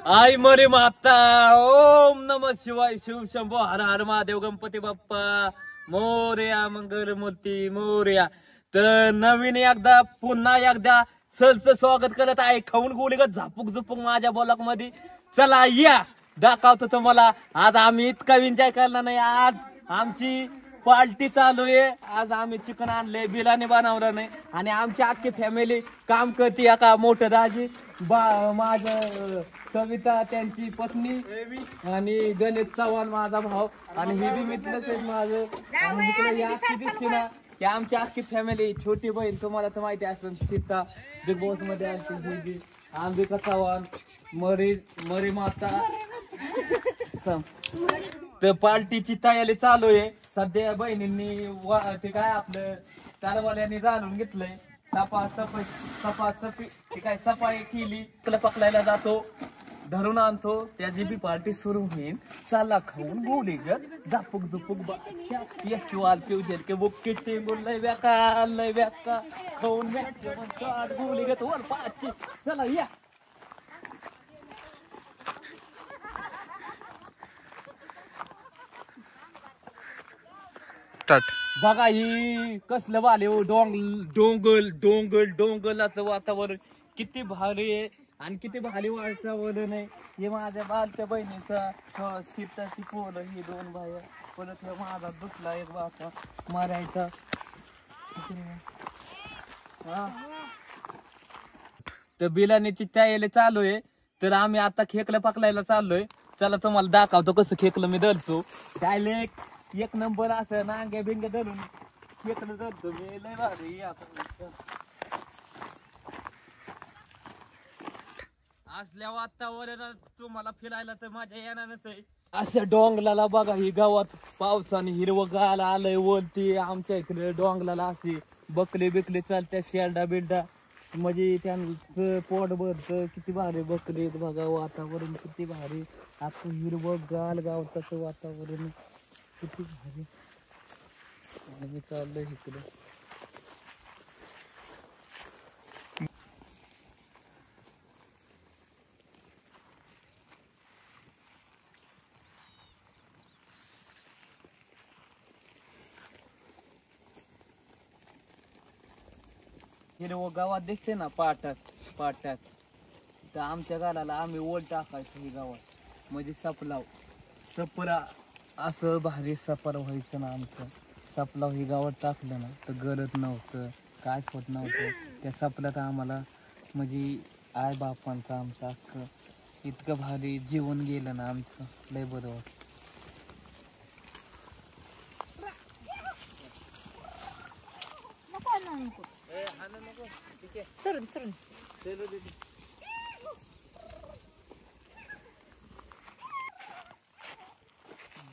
आई मरे माता ओम नमः शिवाय शिव शंभो हर हर महादेव गणपती बाप्पा मोरया मंगल मूर्ती मोरया. तर नवीन एकदा पुन्हा एकदा सरचं स्वागत करत आहे. खाऊन गोळीगत झापूक झुपूक माझ्या ब्लॉक मध्ये. चला या दाखवतो तुम्हाला. आज आम्ही इतका एन्जॉय करणार नाही. आज आमची पार्टी चालू आहे. आज आम्ही चिकन आणले, बिलाने बनवलं नाही आणि आमची अख्खी फॅमिली काम करते. एका मोठं दाजी माझं सविता त्यांची पत्नी आणि गणेश चव्हाण माझा भाऊ आणि हे बी मित्रच आहेत माझं. आणि इकडे या अख्खी दिसते ना की आमची अख्खी फॅमिली. छोटी बहीण तुम्हाला तर माहिती असेल सीता बिग बॉस मध्ये असते. ही बी अंबिका चव्हाण मरी माता. तर पार्टीची तयारी चालू आहे सध्या. बहिणींनी ते काय आपलं तालवाल्यांनी जाणून घेतलंय. सफाई काय सफाई केली. पकडायला जातो, धरून आणतो, त्याची बी पार्टी सुरू होईल. चला खाऊन बोली ग झापूक झुपूक वाल फ्युजन के बुक किट्टी लय व्याका खाऊन बोली ग तुम्हाला पाचशे. चला या. बघा ही कसलं वाले डोंगलाचं वातावरण किती भारी आहे आणि किती भारी वातावरण आहे. हे माझ्या बालच्या बहिणीचा सीताची पोरं ही दोन बाया. परत माझा दुसरा एक बापा मारायचा. हा तर बिलानीची तयारी चालू आहे. तर आम्ही आता खेकलं पकडायला चाललोय. चला तुम्हाला दाखवतो कसं खेकलं मी धरतो. डायरेक्ट एक नंबर असं नांगे बिंगे धरून खेकलं धरतो मी. लय भारी. असल्या वातावरणात तुम्हाला फिरायला तर माझ्या येणारच आहे. अशा डोंगलाला बघा ही गावात पावसाने हिरवं गाल आलंय वरती. आमच्या इकडे डोंगलाला अशी बकले बिकले चालतात शेरडा बिरडा म्हणजे त्यांचं पोट भरतं. किती भारी बकले बघा. वातावरण किती भारी. आता हिरवं गाल गावताचं वातावरण किती भारी. आणि चाललंय इकडे. हिरवं गावात दिसते ना पाटात तर आमच्या गालाला आम्ही ओल टाकायचो ही गावात म्हणजे सपरा असं भारी सपर व्हायचं ना आमचं. सपलाव ही गावात टाकलं ना तर गरज नव्हतं, काय होत नव्हतं. त्या सपल्यात आम्हाला म्हणजे आई बापांचं आमचं अख्खं इतकं भारी जीवन गेलं ना आमचं. लय बरं वाटतं.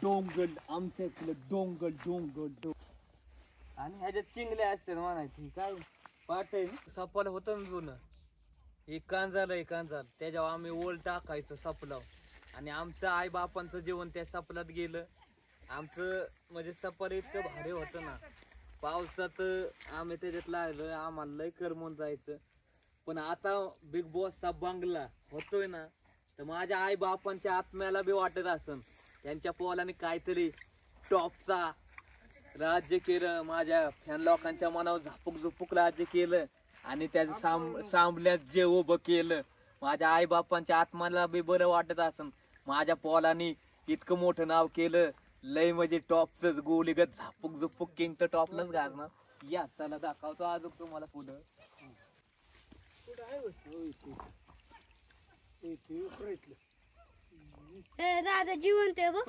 डोंगल आमच्या इकडे डोंगल आणि ह्याच्यात चिंगल्या असते म्हणायची. काय पाठ आहे सापाला होतं ना जुनं. एक कांजाल त्याच्यावर आम्ही ओल टाकायचो सपलाव. आणि आमचं आई बापांचं जीवन त्या सपलात गेलं. आमचं म्हणजे सपर इतकं भारी होतं ना. पावसात आम्ही त्याच्यात लागलं. आम्हाला लय करमून जायचं. पण आता बिग बॉसचा बंगला होतोय ना तर माझ्या आई बापांच्या आत्म्याला बी वाटत असन त्यांच्या पोलाने काहीतरी टॉपचा राज्य केलं. माझ्या फॅन लोकांच्या मनावर झापूक झुपूक राज्य केलं आणि त्याच्या सांभल्यात जे उभं केलं. माझ्या आई बापांच्या आत्म्याला बी बरं वाटत असन. माझ्या पोलाने इतकं मोठं नाव केलं. लय म्हणजे टॉपच गोलीगत झापूक झुपूक किंग तर टॉपलाच घालणार. या चला दाखवतो अजून तुम्हाला पुढं. दादा जिवंत आहे बघ.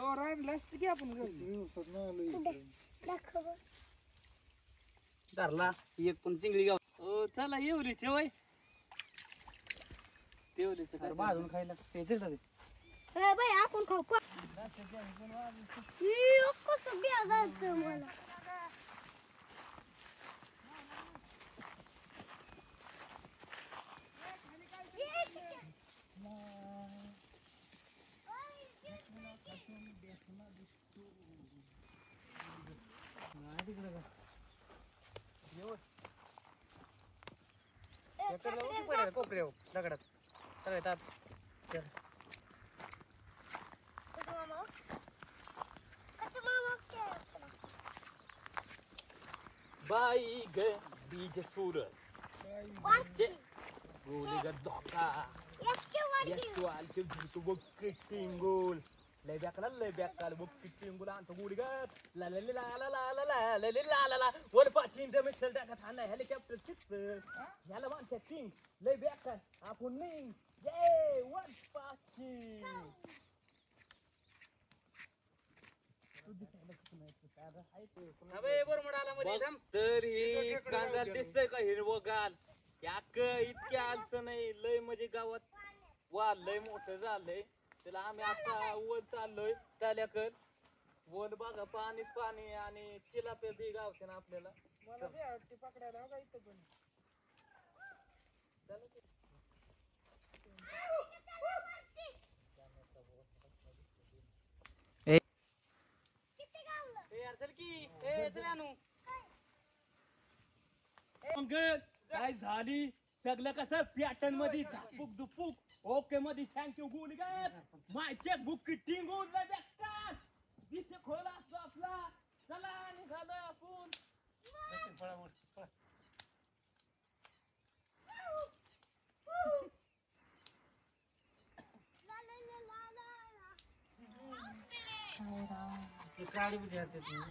धरला एक पण चिंगली गाव. चला येवली ठेवाय तेवढीच बाजून खायला ते चिरतात. बाई आपण खाऊ कसं बिया जायचं मला. कोपऱ्या दगडात सगळ्यात बाई ग बीज सूर गोली ग धोका तू आलते तू बघ टिंगोल लय बेकार बघ टिंगोल आणतो गोली ग ला ला ला ला ला ला ला ला ला ला ला वर पाठीन ते मिक्सर टाकत आणला हेलिकॉप्टर चिप्स याला माणसं टिंग लय बेकार आपण नाही ये वर पाठी तर ही कांदा दिसतंय का हिरवगार याक इतक्या अडचण नाही लय म्हणजे गावात वा लय मोठं झालंय त्याला आम्ही आता वर चाललोय चाल्याकर वर बघा पाणी पाणी आणि चिलापे बी गावते ना आपल्याला पकडायला काय झाली सगळं कसं पॅटर्न मध्ये झापूक दुपूक ओके मध्ये थँक्यू गुड गाय माय चेक बुक किटिंग गुड बेकार दिसे खोला असतो आपला चला निघालो आपण गाडी बुझाते तू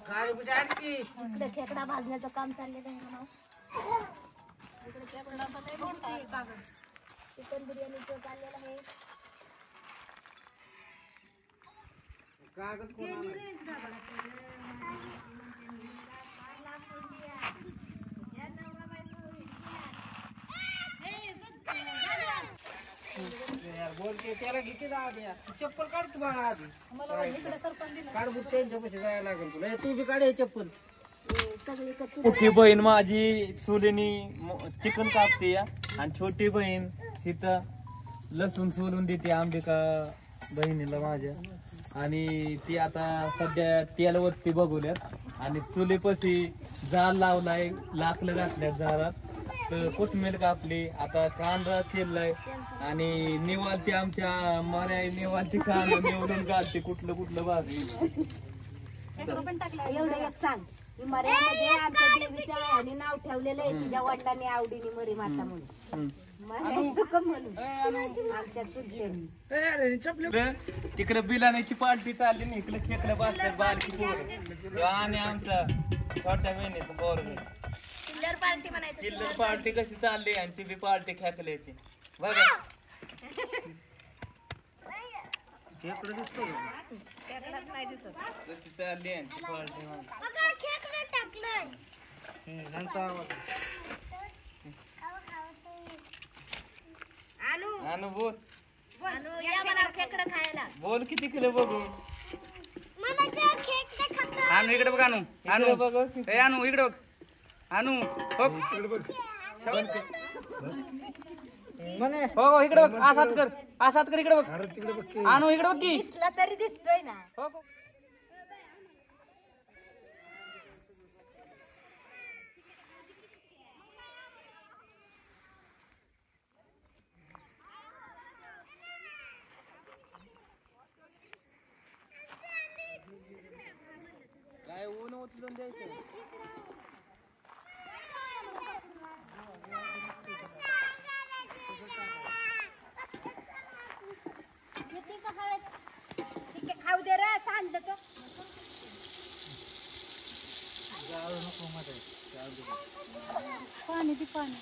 गाडी बुझाती इकडे खेकडा भाजण्याचं काम चाललेलं आहे ना इकडे खेकडा चिकन बिर्याणीचं चाललेलं आहे कागद बोल के त्याला किती जाऊ द्या चप्पल काढ तू बघा आधी काढ बुट त्यांच्या पैसे जायला लागेल तुला तू बी काढ हे चप्पल मोठी बहीण माझी चुलीनी चिकन कापते आणि छोटी बहीण सीता लसूण सोलून देते अंबिका बहिणीला माझ्या आणि ती आता सध्या तेलवरती बघूल्यात आणि चुलीपाशी जाळ लावलाय लाकडं घातल्यात जाळात तर कोथमीर कापली आता कांदा चिरलाय आणि निवालती आमच्या मर्या निवालती कांदा निवडून काढते कुठलं कुठलं भाजी एवढं एक सांग की मर्यामध्ये आमच्या देवीच्या आणि नाव ठेवलेलं आहे तिच्या वडिलांनी आवडीने मरी माता म्हणून तिकडे बिलाण्याची पार्टी चालली ना इकडे खेकलं बाजल्यात बारकी पोरं आणि आमचा छोट्या बहिणीचं पोरगं चिल्लर पार्टी कशी चालली यांची बी पार्टी खेकल्याची बघा कशी चालली यांची पार्टी अनु बोल बोल किती किलो बघू आणू इकडे बघ आणू आणू बघ ए आणू इकडे बघ आणू हो इकडे बघ हो इकडे बघ आसात कर इकडे बघ आणू इकडे बघ की तरी दिसतोय ना हो काय ऊन उचलून द्यायचं खाऊ दे रे सांग तो पाणी ती पाणी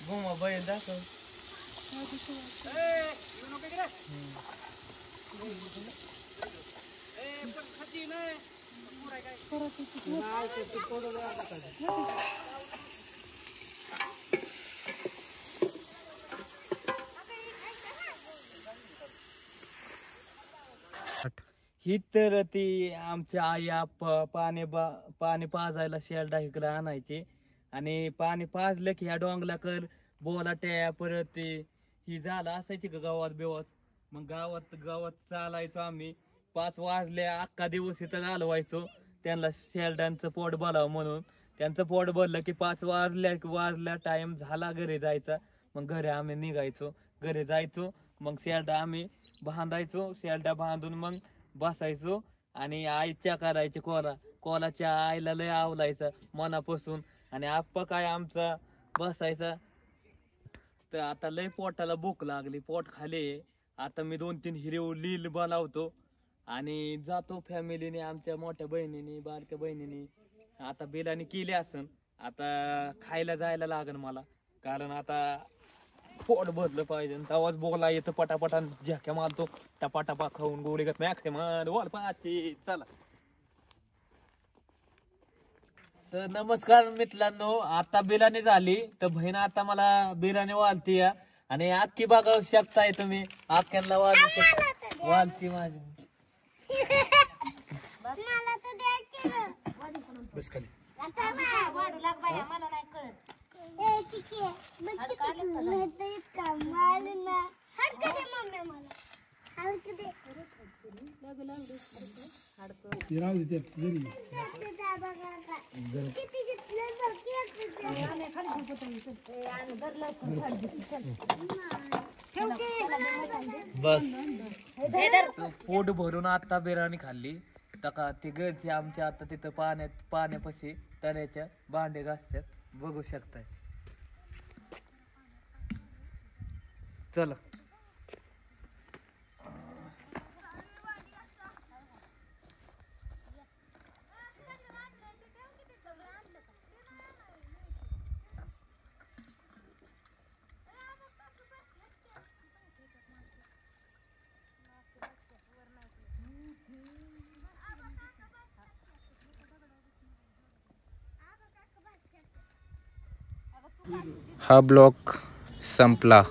घुमा बैल दाखव ही तर ती आमच्या आई पाणी पाजायला शेरडा इकडे आणायचे आणि पाणी पाजलं की ह्या डोंगला कर बोलाट्या परत ते ही झालं असायची का गावात बेवास मग गावात गावात चालायचो आम्ही. 5 वाजले अख्खा दिवस इथं घालवायचो त्यांना शेल्डांचं पोट भरावं म्हणून. त्यांचं पोट भरलं की 5 वाजल्या टाइम झाला घरी जायचा. मग घरी आम्ही निघायचो. घरी जायचो मग शेल्डा आम्ही बांधायचो. शेल्डा बांधून मग बसायचो आणि आईच्या करायची कोलाच्या आईला लय आवलायचा मनापासून. आणि आप्पा काय आमचा बसायचा. तर आता लय पोटाला भूक लागली, पोट खाली. आता मी 2-3 हिरव लील बनवतो आणि जातो फॅमिलीने, आमच्या मोठ्या बहिणीने बारक्या बहिणीने. आता बिलाने केली असन. आता खायला जायला लागन मला, कारण आता पोट भरलं पाहिजे. तेव्हाच बोला येतं पटापटा झ्याक्या मारतो. टपाटपा खाऊन गोळी गत मॅक्स मार वॉल पाची. चला तर नमस्कार मित्रांनो, आता बिर्याणी झाली तर बहीण आता मला बिर्याणी वालती आणि अख्खी बघू शकताय तुम्ही. अख्ख्यांना वालती माझी. बस खाली. वाढू लाग बाया, मला नाही कळत. बस पोट भरून आता बिर्याणी खाल्ली. तका ती घरची आमच्या आता तिथं पाण्यापाशी तळ्याच्या भांडे घासतात, बघू शकताय. चला हा ब्लॉग संपला.